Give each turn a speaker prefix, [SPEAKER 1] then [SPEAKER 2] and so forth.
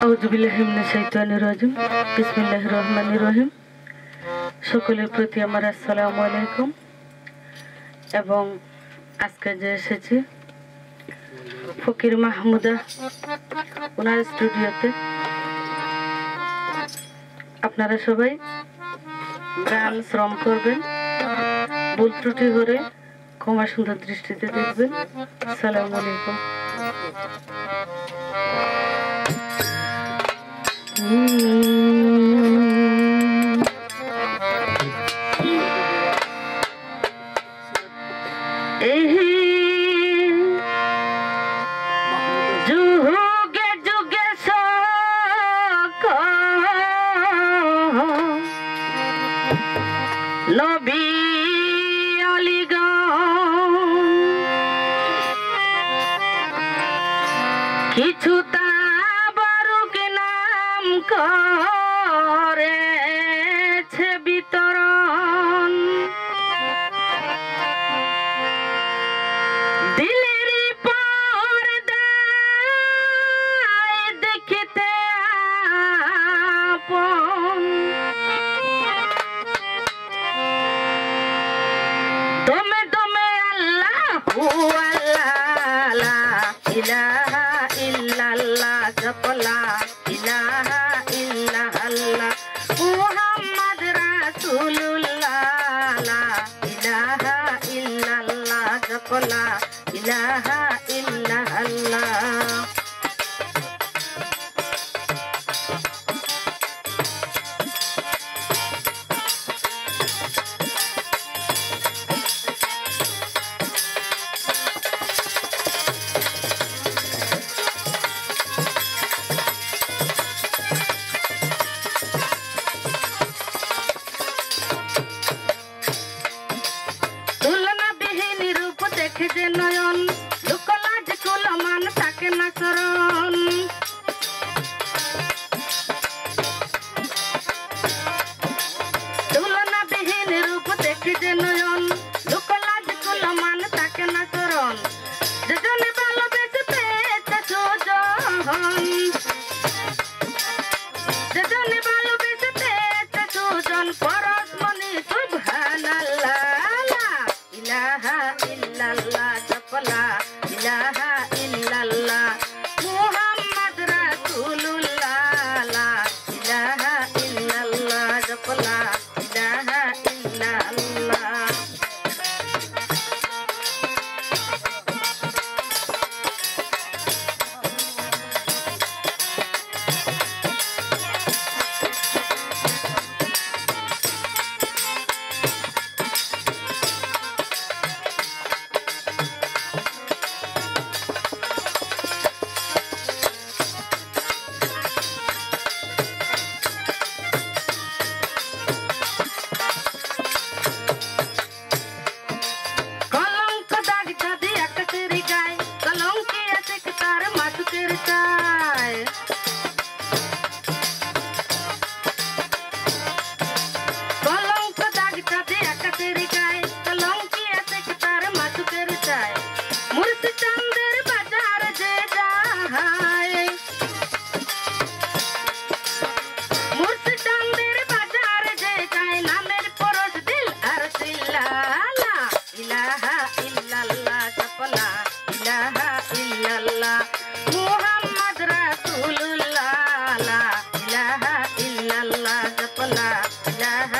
[SPEAKER 1] আউযুবিল্লাহি মিনাশ শাইতানির রাজিম। বিসমিল্লাহির রহমানির রহিম। সকলের প্রতি আমার আসসালামু আলাইকুম। এবং আজকে যে এসেছি ফকির মাহমুদা ওনার স্টুডিওতে, আপনারা সবাই গান শ্রম করবেন, ভুল ত্রুটি করে ক্ষমা সুন্দর দৃষ্টিতে দেখবেন। আসসালামু আলাইকুম। যুগে যুগে নবী অলিগণ কিছু তাবারুক নাম করেছে বিতরণ, দিলেরই পর্দায় দেখিতে আপন, দমে দমে আল্লাহু আল্লাহ, লা ইলাহা ইল্লাল্লাহ, জপলা ইলাহা ইল্লাল্লাহ, মুহাম্মদ রাসূলুল্লাহ, লা ইলাহা ইল্লাল্লাহ, জপলা ইলাহা ইল্লাল্লাহ। দেখে যে নয়ন লোকলাজ কুলমান থাকে না চরণ, তুলনাবিহীন রূপ দেখে যে নয়ন লোকলাজ কুলমান থাকে না চরণ, যেজনে ভালোবেসে পেয়েছে সুজন, যেজনে ভালোবেসে পেয়েছে সুজন, পরশমণি সুবহানাল্লাহ, লা ইলাহা ইল্লাল্লাহ, জপলা ইলাহা ইল্লাল্লাহ, মুহাম্মদ রাসূলুল্লাহ, লা ইলাহা ইল্লাল্লাহ, জপলা ইলাহা ইল্লাল্লাহ। মুহাম্মদ রাসূলুল্লাহ, লা ইলাহা ইল্লাল্লাহ, জপলা ইলাহা